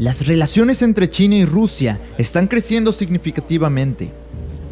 Las relaciones entre China y Rusia están creciendo significativamente.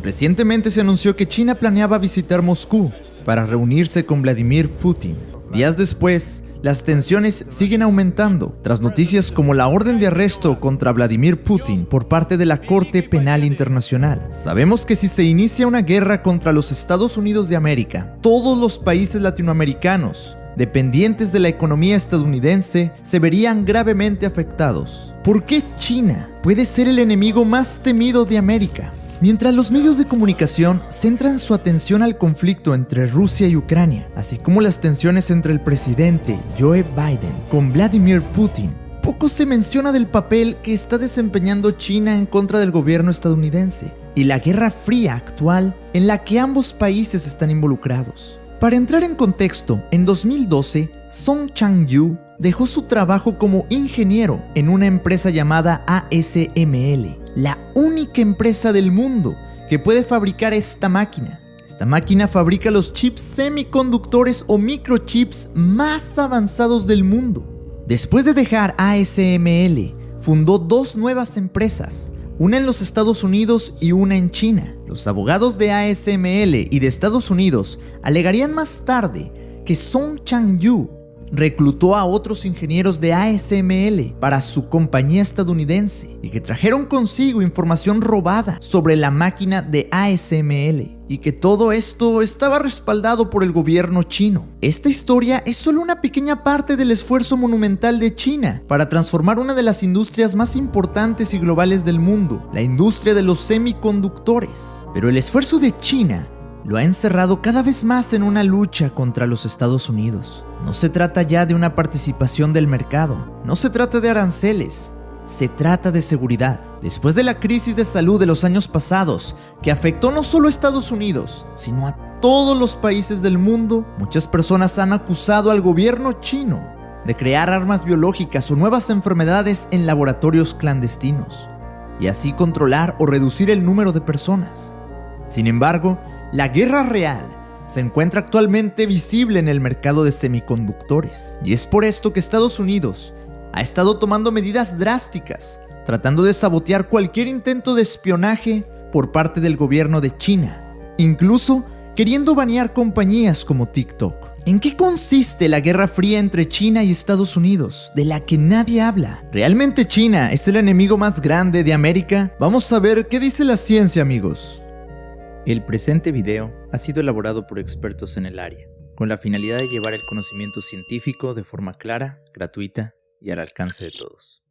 Recientemente se anunció que China planeaba visitar Moscú para reunirse con Vladimir Putin. Días después, las tensiones siguen aumentando tras noticias como la orden de arresto contra Vladimir Putin por parte de la Corte Penal Internacional. Sabemos que si se inicia una guerra contra los Estados Unidos de América, todos los países latinoamericanos dependientes de la economía estadounidense se verían gravemente afectados. ¿Por qué China puede ser el enemigo más temido de América? Mientras los medios de comunicación centran su atención al conflicto entre Rusia y Ucrania, así como las tensiones entre el presidente Joe Biden con Vladimir Putin, poco se menciona del papel que está desempeñando China en contra del gobierno estadounidense y la Guerra Fría actual en la que ambos países están involucrados. Para entrar en contexto, en 2012, Song Chang-yu dejó su trabajo como ingeniero en una empresa llamada ASML, la única empresa del mundo que puede fabricar esta máquina. Esta máquina fabrica los chips semiconductores o microchips más avanzados del mundo. Después de dejar ASML, fundó dos nuevas empresas, una en los Estados Unidos y una en China. Los abogados de ASML y de Estados Unidos alegarían más tarde que Song Chang-yu reclutó a otros ingenieros de ASML para su compañía estadounidense y que trajeron consigo información robada sobre la máquina de ASML y que todo esto estaba respaldado por el gobierno chino. Esta historia es solo una pequeña parte del esfuerzo monumental de China para transformar una de las industrias más importantes y globales del mundo, la industria de los semiconductores. Pero el esfuerzo de China lo ha encerrado cada vez más en una lucha contra los Estados Unidos. No se trata ya de una participación del mercado, no se trata de aranceles, se trata de seguridad. Después de la crisis de salud de los años pasados, que afectó no solo a Estados Unidos, sino a todos los países del mundo, muchas personas han acusado al gobierno chino de crear armas biológicas o nuevas enfermedades en laboratorios clandestinos, y así controlar o reducir el número de personas. Sin embargo, la guerra real se encuentra actualmente visible en el mercado de semiconductores, y es por esto que Estados Unidos ha estado tomando medidas drásticas, tratando de sabotear cualquier intento de espionaje por parte del gobierno de China, incluso queriendo banear compañías como TikTok. ¿En qué consiste la Guerra Fría entre China y Estados Unidos, de la que nadie habla? ¿Realmente China es el enemigo más grande de América? Vamos a ver qué dice la ciencia, amigos. El presente video ha sido elaborado por expertos en el área, con la finalidad de llevar el conocimiento científico de forma clara, gratuita y al alcance de todos.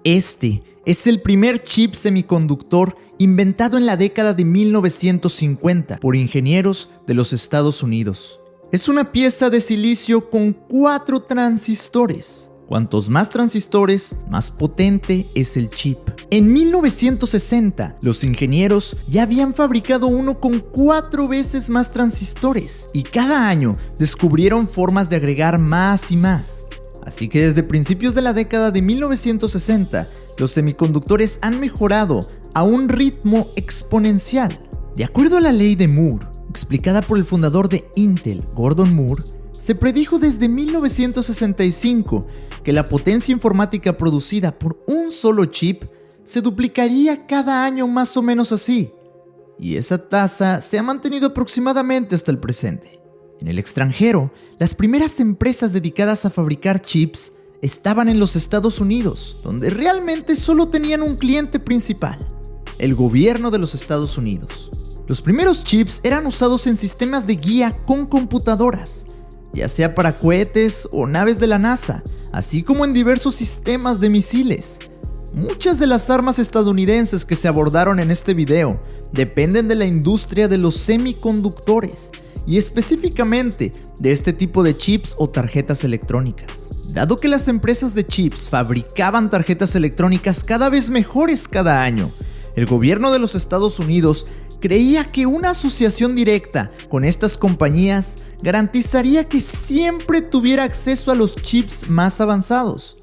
Este es el primer chip semiconductor inventado en la década de 1950 por ingenieros de los Estados Unidos. Es una pieza de silicio con 4 transistores. Cuantos más transistores, más potente es el chip. En 1960, los ingenieros ya habían fabricado uno con 4 veces más transistores y cada año descubrieron formas de agregar más y más. Así que desde principios de la década de 1960, los semiconductores han mejorado a un ritmo exponencial. De acuerdo a la ley de Moore, explicada por el fundador de Intel, Gordon Moore, se predijo desde 1965 que la potencia informática producida por un solo chip se duplicaría cada año más o menos así, y esa tasa se ha mantenido aproximadamente hasta el presente. En el extranjero, las primeras empresas dedicadas a fabricar chips estaban en los Estados Unidos, donde realmente solo tenían un cliente principal, el gobierno de los Estados Unidos. Los primeros chips eran usados en sistemas de guía con computadoras, ya sea para cohetes o naves de la NASA, así como en diversos sistemas de misiles. Muchas de las armas estadounidenses que se abordaron en este video dependen de la industria de los semiconductores y específicamente de este tipo de chips o tarjetas electrónicas. Dado que las empresas de chips fabricaban tarjetas electrónicas cada vez mejores cada año, el gobierno de los Estados Unidos creía que una asociación directa con estas compañías garantizaría que siempre tuviera acceso a los chips más avanzados.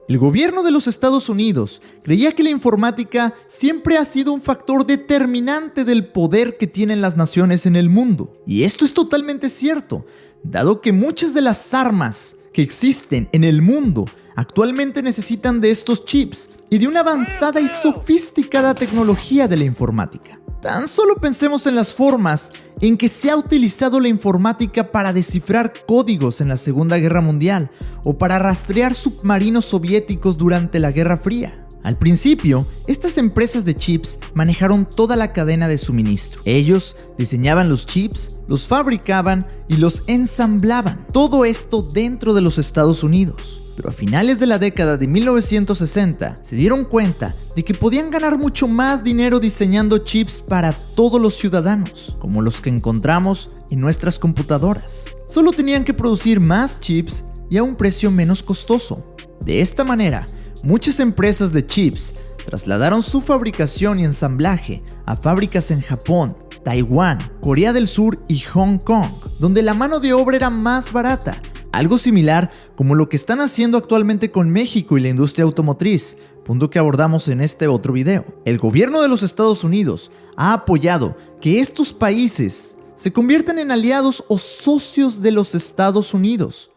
El gobierno de los Estados Unidos creía que la informática siempre ha sido un factor determinante del poder que tienen las naciones en el mundo. Y esto es totalmente cierto, dado que muchas de las armas que existen en el mundo actualmente necesitan de estos chips y de una avanzada y sofisticada tecnología de la informática. Tan solo pensemos en las formas en que se ha utilizado la informática para descifrar códigos en la Segunda Guerra Mundial o para rastrear submarinos soviéticos durante la Guerra Fría. Al principio, estas empresas de chips manejaron toda la cadena de suministro. Ellos diseñaban los chips, los fabricaban y los ensamblaban. Todo esto dentro de los Estados Unidos. Pero a finales de la década de 1960 se dieron cuenta de que podían ganar mucho más dinero diseñando chips para todos los ciudadanos, como los que encontramos en nuestras computadoras. Solo tenían que producir más chips y a un precio menos costoso. De esta manera, muchas empresas de chips trasladaron su fabricación y ensamblaje a fábricas en Japón, Taiwán, Corea del Sur y Hong Kong, donde la mano de obra era más barata. Algo similar como lo que están haciendo actualmente con México y la industria automotriz, punto que abordamos en este otro video. El gobierno de los Estados Unidos ha apoyado que estos países se conviertan en aliados o socios de los Estados Unidos.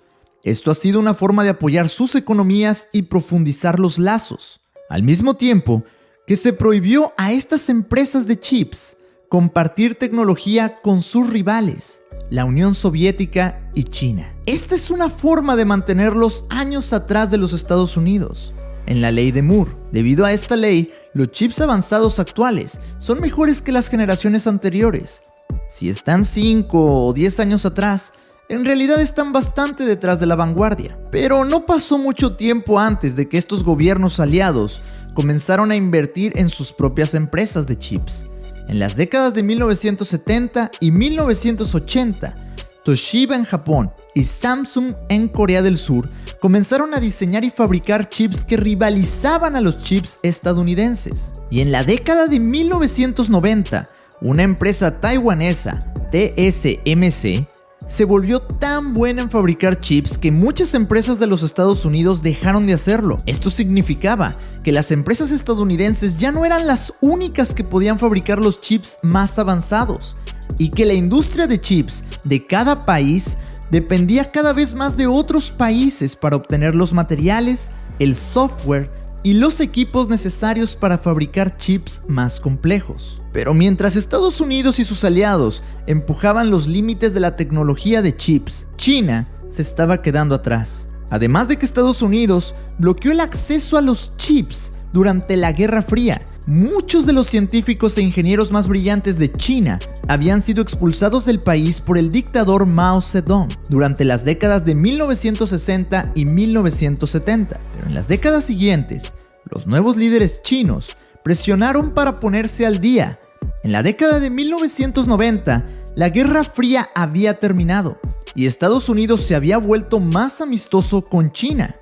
Esto ha sido una forma de apoyar sus economías y profundizar los lazos, al mismo tiempo que se prohibió a estas empresas de chips compartir tecnología con sus rivales, la Unión Soviética y China. Esta es una forma de mantenerlos años atrás de los Estados Unidos. En la ley de Moore, debido a esta ley, los chips avanzados actuales son mejores que las generaciones anteriores. Si están 5 o 10 años atrás, en realidad están bastante detrás de la vanguardia. Pero no pasó mucho tiempo antes de que estos gobiernos aliados comenzaron a invertir en sus propias empresas de chips. En las décadas de 1970 y 1980, Toshiba en Japón y Samsung en Corea del Sur comenzaron a diseñar y fabricar chips que rivalizaban a los chips estadounidenses. Y en la década de 1990, una empresa taiwanesa, TSMC, se volvió tan buena en fabricar chips que muchas empresas de los Estados Unidos dejaron de hacerlo. Esto significaba que las empresas estadounidenses ya no eran las únicas que podían fabricar los chips más avanzados y que la industria de chips de cada país dependía cada vez más de otros países para obtener los materiales, el software y los equipos necesarios para fabricar chips más complejos. Pero mientras Estados Unidos y sus aliados empujaban los límites de la tecnología de chips, China se estaba quedando atrás. Además de que Estados Unidos bloqueó el acceso a los chips durante la Guerra Fría, muchos de los científicos e ingenieros más brillantes de China habían sido expulsados del país por el dictador Mao Zedong durante las décadas de 1960 y 1970. Pero en las décadas siguientes, los nuevos líderes chinos presionaron para ponerse al día. En la década de 1990, la Guerra Fría había terminado y Estados Unidos se había vuelto más amistoso con China.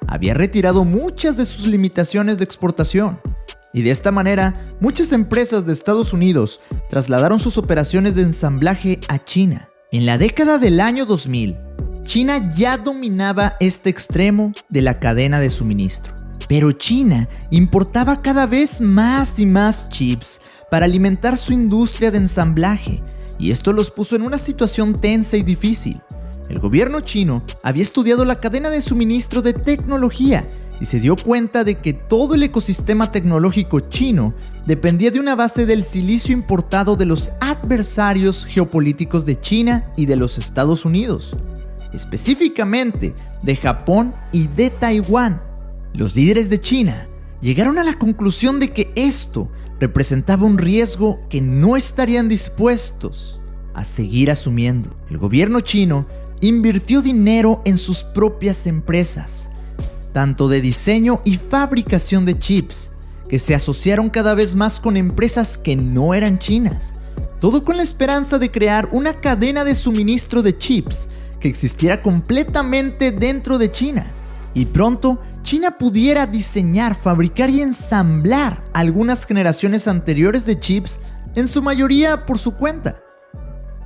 Había retirado muchas de sus limitaciones de exportación. Y de esta manera, muchas empresas de Estados Unidos trasladaron sus operaciones de ensamblaje a China. En la década del año 2000, China ya dominaba este extremo de la cadena de suministro. Pero China importaba cada vez más y más chips para alimentar su industria de ensamblaje, y esto los puso en una situación tensa y difícil. El gobierno chino había estudiado la cadena de suministro de tecnología y se dio cuenta de que todo el ecosistema tecnológico chino dependía de una base del silicio importado de los adversarios geopolíticos de China y de los Estados Unidos, específicamente de Japón y de Taiwán. Los líderes de China llegaron a la conclusión de que esto representaba un riesgo que no estarían dispuestos a seguir asumiendo. El gobierno chino invirtió dinero en sus propias empresas, tanto de diseño y fabricación de chips, que se asociaron cada vez más con empresas que no eran chinas, todo con la esperanza de crear una cadena de suministro de chips que existiera completamente dentro de China. Y pronto, China pudiera diseñar, fabricar y ensamblar algunas generaciones anteriores de chips, en su mayoría por su cuenta.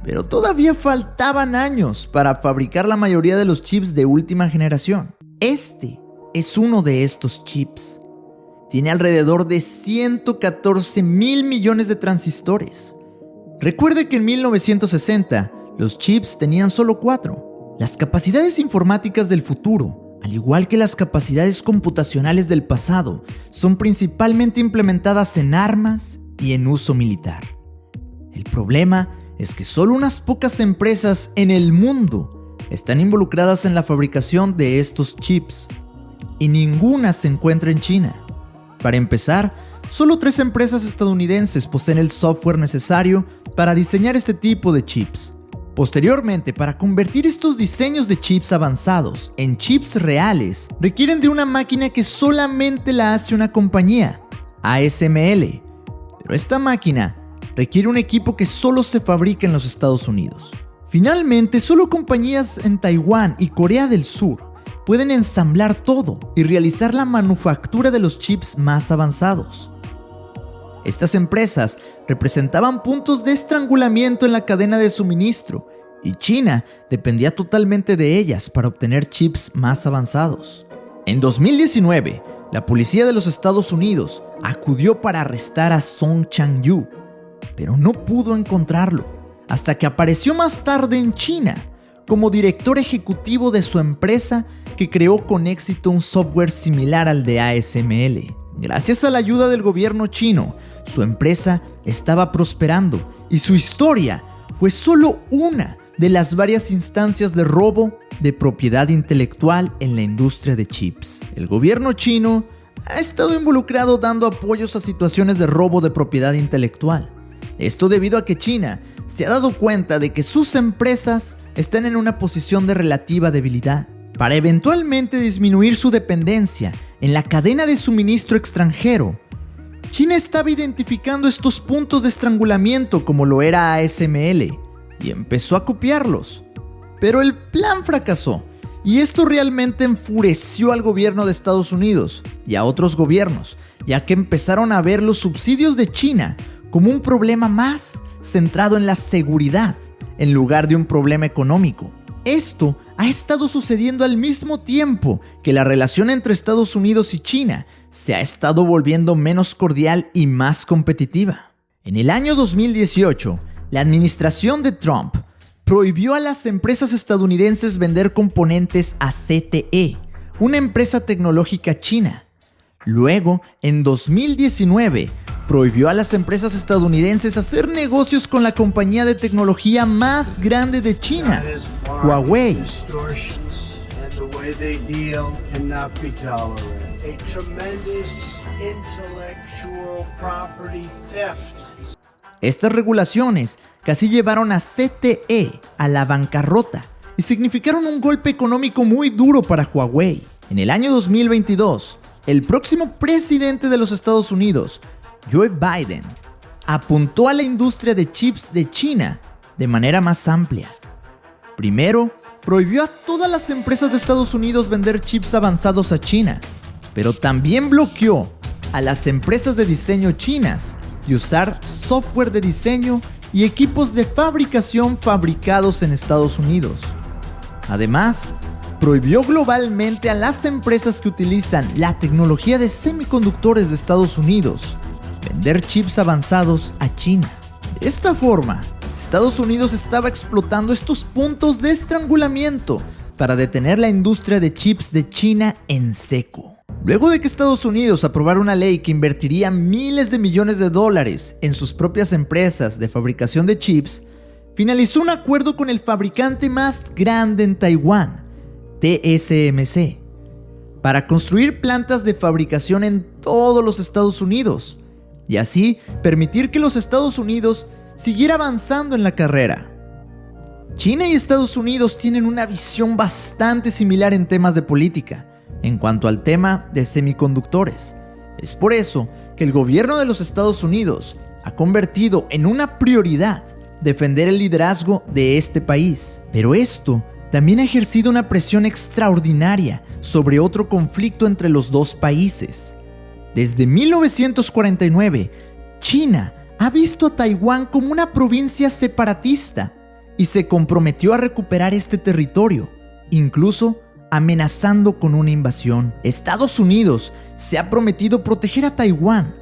Pero todavía faltaban años para fabricar la mayoría de los chips de última generación. Este es uno de estos chips. Tiene alrededor de 114 mil millones de transistores. Recuerde que en 1960 los chips tenían solo 4. Las capacidades informáticas del futuro Al igual que las capacidades computacionales del pasado, son principalmente implementadas en armas y en uso militar. El problema es que solo unas pocas empresas en el mundo están involucradas en la fabricación de estos chips, y ninguna se encuentra en China. Para empezar, solo 3 empresas estadounidenses poseen el software necesario para diseñar este tipo de chips. Posteriormente, para convertir estos diseños de chips avanzados en chips reales, requieren de una máquina que solamente la hace una compañía, ASML. Pero esta máquina requiere un equipo que solo se fabrica en los Estados Unidos. Finalmente, solo compañías en Taiwán y Corea del Sur pueden ensamblar todo y realizar la manufactura de los chips más avanzados. Estas empresas representaban puntos de estrangulamiento en la cadena de suministro, y China dependía totalmente de ellas para obtener chips más avanzados. En 2019, la policía de los Estados Unidos acudió para arrestar a Song Chang-yu, pero no pudo encontrarlo, hasta que apareció más tarde en China como director ejecutivo de su empresa que creó con éxito un software similar al de ASML. Gracias a la ayuda del gobierno chino, su empresa estaba prosperando y su historia fue solo una de las varias instancias de robo de propiedad intelectual en la industria de chips. El gobierno chino ha estado involucrado dando apoyos a situaciones de robo de propiedad intelectual. Esto debido a que China se ha dado cuenta de que sus empresas están en una posición de relativa debilidad. Para eventualmente disminuir su dependencia en la cadena de suministro extranjero, China estaba identificando estos puntos de estrangulamiento como lo era ASML y empezó a copiarlos. Pero el plan fracasó y esto realmente enfureció al gobierno de Estados Unidos y a otros gobiernos, ya que empezaron a ver los subsidios de China como un problema más centrado en la seguridad en lugar de un problema económico. Esto ha estado sucediendo al mismo tiempo que la relación entre Estados Unidos y China se ha estado volviendo menos cordial y más competitiva. En el año 2018, la administración de Trump prohibió a las empresas estadounidenses vender componentes a ZTE, una empresa tecnológica china. Luego, en 2019, prohibió a las empresas estadounidenses hacer negocios con la compañía de tecnología más grande de China, Huawei. Estas regulaciones casi llevaron a ZTE a la bancarrota y significaron un golpe económico muy duro para Huawei. En el año 2022, el próximo presidente de los Estados Unidos, Joe Biden, apuntó a la industria de chips de China de manera más amplia. Primero, prohibió a todas las empresas de Estados Unidos vender chips avanzados a China, pero también bloqueó a las empresas de diseño chinas de usar software de diseño y equipos de fabricación fabricados en Estados Unidos. Además, prohibió globalmente a las empresas que utilizan la tecnología de semiconductores de Estados Unidos vender chips avanzados a China. De esta forma, Estados Unidos estaba explotando estos puntos de estrangulamiento para detener la industria de chips de China en seco. Luego de que Estados Unidos aprobara una ley que invertiría miles de millones de dólares en sus propias empresas de fabricación de chips, finalizó un acuerdo con el fabricante más grande en Taiwán, TSMC, para construir plantas de fabricación en todos los Estados Unidos y así permitir que los Estados Unidos siguiera avanzando en la carrera. China y Estados Unidos tienen una visión bastante similar en temas de política, en cuanto al tema de semiconductores. Es por eso que el gobierno de los Estados Unidos ha convertido en una prioridad defender el liderazgo de este país. Pero esto también ha ejercido una presión extraordinaria sobre otro conflicto entre los dos países. Desde 1949, China ha visto a Taiwán como una provincia separatista y se comprometió a recuperar este territorio, incluso amenazando con una invasión. Estados Unidos se ha prometido proteger a Taiwán,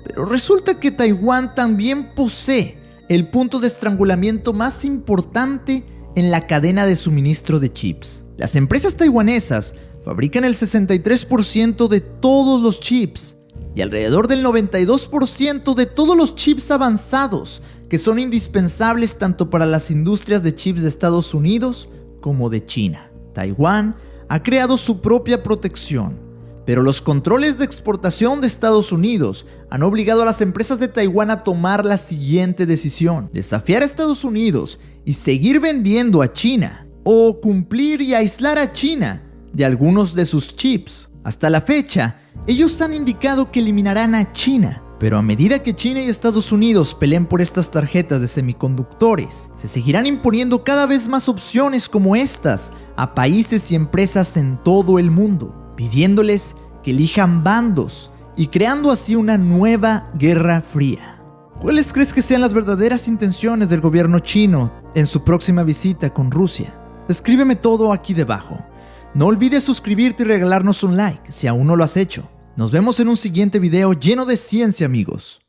pero resulta que Taiwán también posee el punto de estrangulamiento más importante en la cadena de suministro de chips. Las empresas taiwanesas fabrican el 63% de todos los chips y alrededor del 92% de todos los chips avanzados que son indispensables tanto para las industrias de chips de Estados Unidos como de China. Taiwán ha creado su propia protección, pero los controles de exportación de Estados Unidos han obligado a las empresas de Taiwán a tomar la siguiente decisión: desafiar a Estados Unidos y seguir vendiendo a China, o cumplir y aislar a China de algunos de sus chips. Hasta la fecha, ellos han indicado que eliminarán a China, pero a medida que China y Estados Unidos peleen por estas tarjetas de semiconductores, se seguirán imponiendo cada vez más opciones como estas a países y empresas en todo el mundo, pidiéndoles que elijan bandos y creando así una nueva guerra fría. ¿Cuáles crees que sean las verdaderas intenciones del gobierno chino en su próxima visita con Rusia? Escríbeme todo aquí debajo. No olvides suscribirte y regalarnos un like si aún no lo has hecho. Nos vemos en un siguiente video lleno de ciencia, amigos.